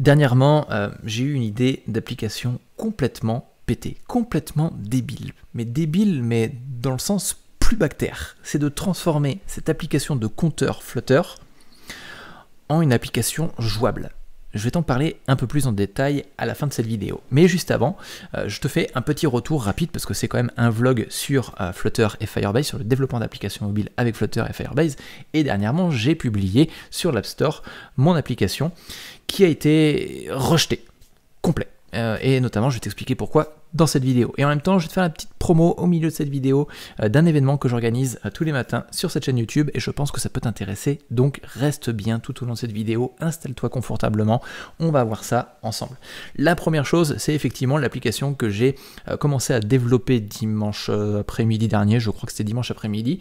Dernièrement, j'ai eu une idée d'application complètement pétée, complètement débile. Mais débile, mais dans le sens plus bactère. C'est de transformer cette application de compteur Flutter en une application jouable. Je vais t'en parler un peu plus en détail à la fin de cette vidéo. Mais juste avant, je te fais un petit retour rapide parce que c'est quand même un vlog sur Flutter et Firebase, sur le développement d'applications mobiles avec Flutter et Firebase. Et dernièrement, j'ai publié sur l'App Store mon application qui a été rejetée, complet. Et notamment, je vais t'expliquer pourquoi dans cette vidéo. Et en même temps, je vais te faire la petite promo au milieu de cette vidéo d'un événement que j'organise tous les matins sur cette chaîne YouTube et je pense que ça peut t'intéresser. Donc reste bien tout au long de cette vidéo, installe-toi confortablement, on va voir ça ensemble. La première chose, c'est effectivement l'application que j'ai commencé à développer dimanche après-midi dernier, je crois que c'était dimanche après-midi.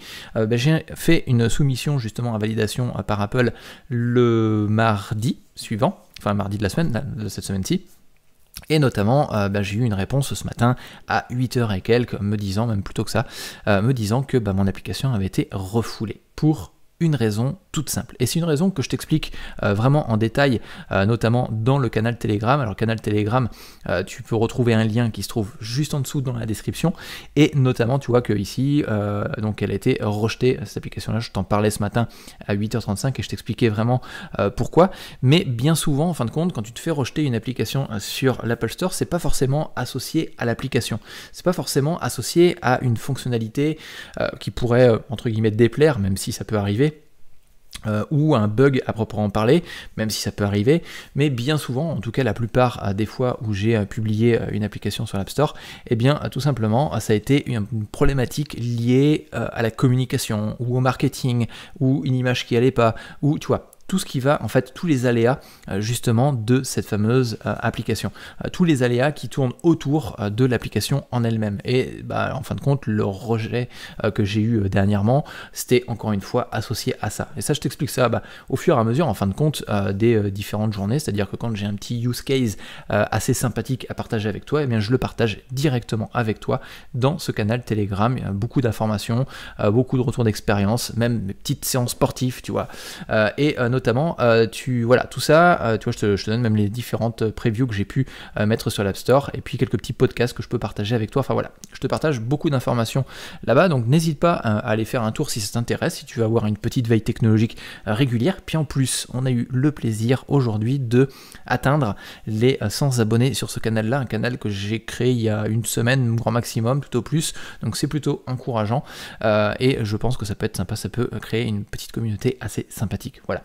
J'ai fait une soumission justement à validation par Apple le mardi suivant, enfin mardi de la semaine, de cette semaine-ci. Et notamment, j'ai eu une réponse ce matin à 8h et quelques, me disant, même plutôt que ça, me disant que mon application avait été refoulée pour une raison toute simple. Et c'est une raison que je t'explique vraiment en détail, notamment dans le canal Telegram. Alors, canal Telegram, tu peux retrouver un lien qui se trouve juste en dessous dans la description. Et notamment, tu vois que ici, donc elle a été rejetée, cette application-là. Je t'en parlais ce matin à 8h35 et je t'expliquais vraiment pourquoi. Mais bien souvent, en fin de compte, quand tu te fais rejeter une application sur l'Apple Store, c'est pas forcément associé à l'application. C'est pas forcément associé à une fonctionnalité qui pourrait, entre guillemets, déplaire, même si ça peut arriver. Ou un bug à proprement parler, même si ça peut arriver, mais bien souvent, en tout cas la plupart des fois où j'ai publié une application sur l'App Store, eh bien tout simplement ça a été une problématique liée à la communication, ou au marketing, ou une image qui allait pas, ou tu vois, tout ce qui va, en fait, tous les aléas justement de cette fameuse application. Tous les aléas qui tournent autour de l'application en elle-même. Et en fin de compte, le rejet que j'ai eu dernièrement, c'était encore une fois associé à ça. Et ça, je t'explique ça au fur et à mesure, en fin de compte, des différentes journées. C'est-à-dire que quand j'ai un petit use case assez sympathique à partager avec toi, eh bien, je le partage directement avec toi dans ce canal Telegram. Il y a beaucoup d'informations, beaucoup de retours d'expérience, même mes petites séances sportives, tu vois. Et notamment, tout ça, tu vois, je te donne même les différentes previews que j'ai pu mettre sur l'App Store, et puis quelques petits podcasts que je peux partager avec toi. Enfin voilà, je te partage beaucoup d'informations là-bas, donc n'hésite pas à aller faire un tour si ça t'intéresse, si tu veux avoir une petite veille technologique régulière. Puis en plus, on a eu le plaisir aujourd'hui de atteindre les 100 abonnés sur ce canal-là, un canal que j'ai créé il y a une semaine, grand maximum, plutôt plus, donc c'est plutôt encourageant, et je pense que ça peut être sympa, ça peut créer une petite communauté assez sympathique. Voilà.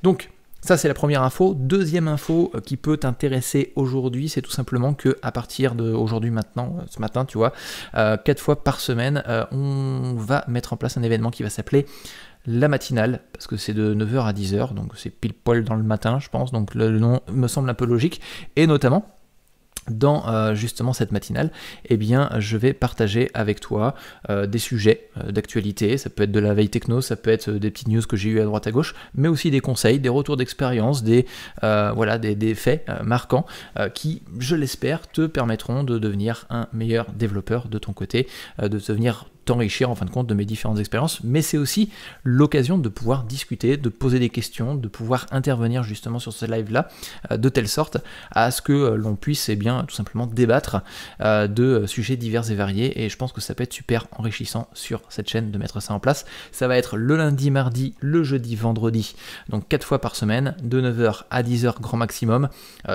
Donc, ça c'est la première info. Deuxième info qui peut t'intéresser aujourd'hui, c'est tout simplement que à partir d'aujourd'hui maintenant, ce matin, tu vois, 4 fois par semaine, on va mettre en place un événement qui va s'appeler la matinale, parce que c'est de 9h à 10h, donc c'est pile poil dans le matin, je pense, donc le nom me semble un peu logique, et notamment dans justement cette matinale, eh bien, je vais partager avec toi des sujets d'actualité. Ça peut être de la veille techno, ça peut être des petites news que j'ai eues à droite à gauche, mais aussi des conseils, des retours d'expérience, des faits marquants qui, je l'espère, te permettront de devenir un meilleur développeur de ton côté, de devenir t'enrichir en fin de compte de mes différentes expériences, mais c'est aussi l'occasion de pouvoir discuter, de poser des questions, de pouvoir intervenir justement sur ce live-là, de telle sorte à ce que l'on puisse tout simplement débattre de sujets divers et variés, et je pense que ça peut être super enrichissant sur cette chaîne de mettre ça en place. Ça va être le lundi, mardi, le jeudi, vendredi, donc 4 fois par semaine, de 9h à 10h grand maximum.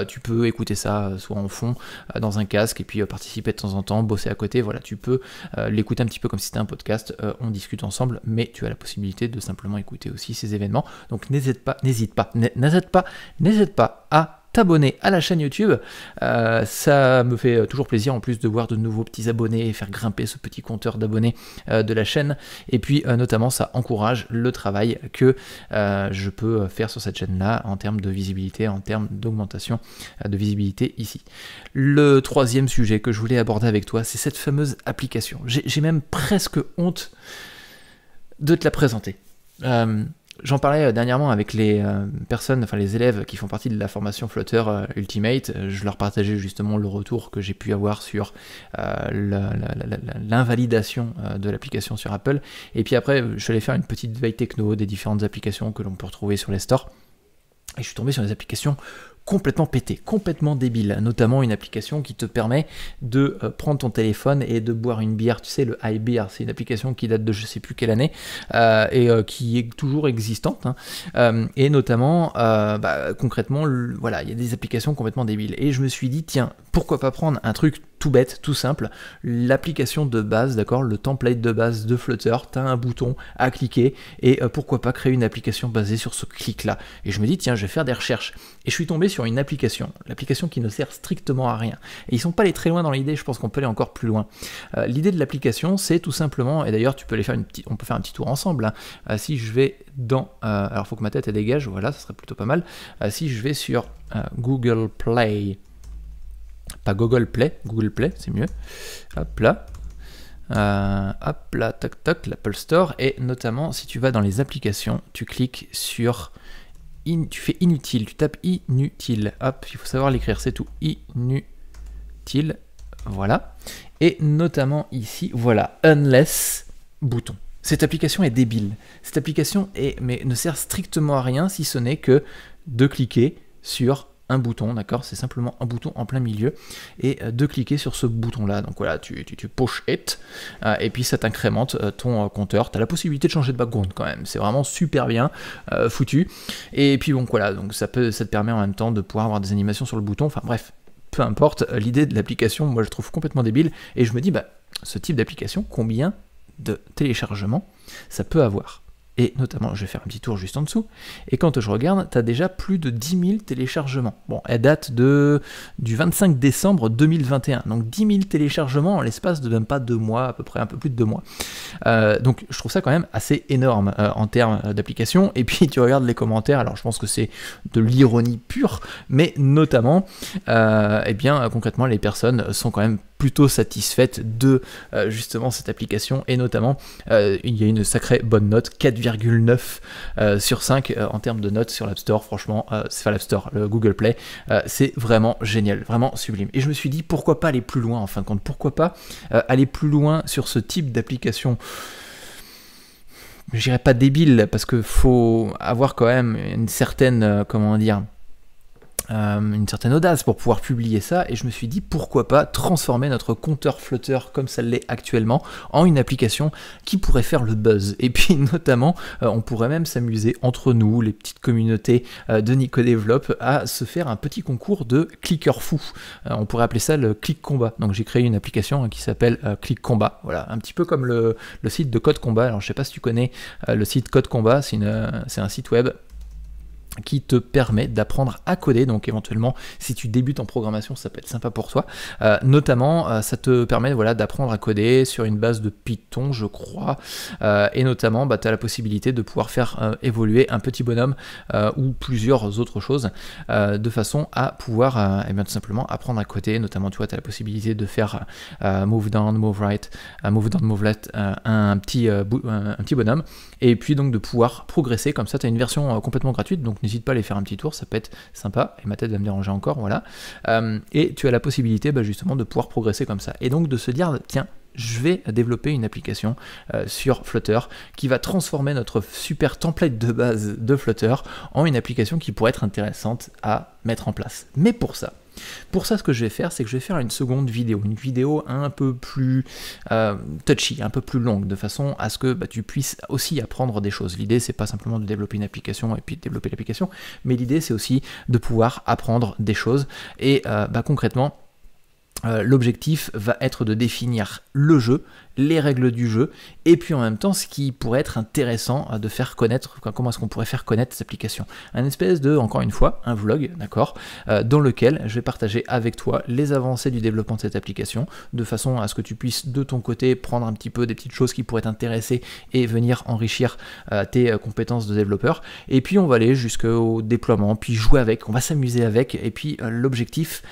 Tu peux écouter ça soit en fond, dans un casque, et puis participer de temps en temps, bosser à côté, voilà, tu peux l'écouter un petit peu comme si c'était un podcast, on discute ensemble, mais tu as la possibilité de simplement écouter aussi ces événements. Donc n'hésite pas à t'abonner à la chaîne YouTube, ça me fait toujours plaisir en plus de voir de nouveaux petits abonnés et faire grimper ce petit compteur d'abonnés de la chaîne, et puis notamment ça encourage le travail que je peux faire sur cette chaîne là en termes de visibilité, en termes d'augmentation de visibilité ici. Le troisième sujet que je voulais aborder avec toi, c'est cette fameuse application. J'ai même presque honte de te la présenter. J'en parlais dernièrement avec les personnes, enfin les élèves qui font partie de la formation Flutter Ultimate. Je leur partageais justement le retour que j'ai pu avoir sur l'invalidation de l'application sur Apple. Et puis après, je suis allé faire une petite veille techno des différentes applications que l'on peut retrouver sur les stores. Et je suis tombé sur des applications complètement pété, complètement débile, notamment une application qui te permet de prendre ton téléphone et de boire une bière, tu sais, le iBeer, c'est une application qui date de je sais plus quelle année et qui est toujours existante, hein. Et notamment, concrètement, voilà, il y a des applications complètement débiles. Et je me suis dit, tiens, pourquoi pas prendre un truc tout bête, tout simple, l'application de base, d'accord, le template de base de Flutter, tu as un bouton à cliquer et pourquoi pas créer une application basée sur ce clic-là. Et je me dis, tiens, je vais faire des recherches. Et je suis tombé sur une application, l'application qui ne sert strictement à rien. Et ils sont pas allés très loin dans l'idée, je pense qu'on peut aller encore plus loin. L'idée de l'application, c'est tout simplement, et d'ailleurs tu peux aller faire on peut faire un petit tour ensemble, hein. Si je vais dans, alors il faut que ma tête elle dégage, voilà, ça serait plutôt pas mal. Si je vais sur Google Play, pas Google Play, c'est mieux. Hop là, tac tac, l'Apple Store, et notamment si tu vas dans les applications, tu cliques sur, tu fais inutile, tu tapes inutile, hop, il faut savoir l'écrire, c'est tout, inutile, voilà, et notamment ici, voilà, unless, bouton. Cette application est débile, cette application mais ne sert strictement à rien si ce n'est que de cliquer sur un bouton, d'accord, c'est simplement un bouton en plein milieu, et de cliquer sur ce bouton-là. Donc voilà, tu push it, et puis ça t'incrémente ton compteur. Tu as la possibilité de changer de background quand même, c'est vraiment super bien foutu. Et puis donc voilà, donc ça te permet en même temps de pouvoir avoir des animations sur le bouton, enfin bref, peu importe, l'idée de l'application, moi je trouve complètement débile, et je me dis, ce type d'application, combien de téléchargements ça peut avoir? Et notamment, je vais faire un petit tour juste en dessous, et quand je regarde, tu as déjà plus de 10 000 téléchargements. Bon, elle date du 25 décembre 2021, donc 10 000 téléchargements en l'espace de même pas 2 mois, à peu près un peu plus de 2 mois. Donc je trouve ça quand même assez énorme en termes d'application, et puis tu regardes les commentaires, alors je pense que c'est de l'ironie pure, mais notamment, eh bien concrètement, les personnes sont quand même plutôt satisfaites de justement cette application, et notamment il y a une sacrée bonne note, 4,9 sur 5 en termes de notes sur l'App Store. Franchement, c'est pas l'App Store, le Google Play, c'est vraiment génial, vraiment sublime. Et je me suis dit, pourquoi pas aller plus loin en fin de compte, pourquoi pas aller plus loin sur ce type d'application. Je dirais pas débile, parce que faut avoir quand même une certaine, comment dire, une certaine audace pour pouvoir publier ça, et je me suis dit pourquoi pas transformer notre compteur Flutter comme ça l'est actuellement en une application qui pourrait faire le buzz. Et puis notamment on pourrait même s'amuser entre nous, les petites communautés de NicoDevelop, à se faire un petit concours de clickers fous. On pourrait appeler ça le Click Combat. Donc j'ai créé une application qui s'appelle Click Combat, voilà, un petit peu comme le site de Code Combat. Alors je sais pas si tu connais le site Code Combat, c'est un site web qui te permet d'apprendre à coder, donc éventuellement si tu débutes en programmation ça peut être sympa pour toi, notamment ça te permet voilà, d'apprendre à coder sur une base de Python je crois, et notamment tu as la possibilité de pouvoir faire évoluer un petit bonhomme ou plusieurs autres choses de façon à pouvoir tout simplement apprendre à coder, notamment tu vois, tu as la possibilité de faire move down, move right, move down, move left, un petit bonhomme, et puis donc de pouvoir progresser comme ça. Tu as une version complètement gratuite, donc n'hésite pas à aller faire un petit tour, ça peut être sympa, et ma tête va me déranger encore, voilà. Et tu as la possibilité justement de pouvoir progresser comme ça, et donc de se dire, tiens, je vais développer une application sur Flutter qui va transformer notre super template de base de Flutter en une application qui pourrait être intéressante à mettre en place. Mais pour ça, ce que je vais faire, c'est que je vais faire une seconde vidéo, une vidéo un peu plus touchy, un peu plus longue, de façon à ce que tu puisses aussi apprendre des choses. L'idée, c'est pas simplement de développer une application et puis de développer l'application, mais l'idée, c'est aussi de pouvoir apprendre des choses. Et concrètement, l'objectif va être de définir le jeu, les règles du jeu, et puis en même temps ce qui pourrait être intéressant de faire connaître, comment est-ce qu'on pourrait faire connaître cette application. Un espèce de, encore une fois, un vlog, d'accord, dans lequel je vais partager avec toi les avancées du développement de cette application, de façon à ce que tu puisses de ton côté prendre un petit peu des petites choses qui pourraient t'intéresser et venir enrichir tes compétences de développeur. Et puis on va aller jusqu'au déploiement, puis jouer avec, on va s'amuser avec, et puis l'objectif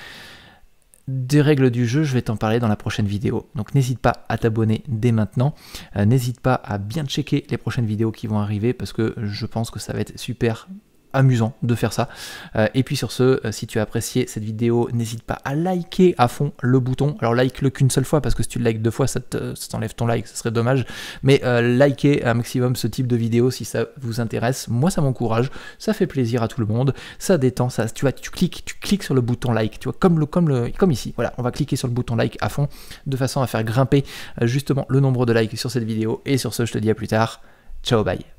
des règles du jeu, je vais t'en parler dans la prochaine vidéo. Donc n'hésite pas à t'abonner dès maintenant, n'hésite pas à bien checker les prochaines vidéos qui vont arriver, parce que je pense que ça va être super amusant de faire ça. Et puis sur ce, si tu as apprécié cette vidéo, n'hésite pas à liker à fond le bouton. Alors like-le qu'une seule fois, parce que si tu le likes 2 fois, ça t'enlève ton like, ce serait dommage. Mais likez un maximum ce type de vidéo si ça vous intéresse. Moi, ça m'encourage, ça fait plaisir à tout le monde, ça détend, ça, tu vois, tu cliques sur le bouton like, tu vois, comme ici. Voilà, on va cliquer sur le bouton like à fond, de façon à faire grimper justement le nombre de likes sur cette vidéo. Et sur ce, je te dis à plus tard. Ciao, bye.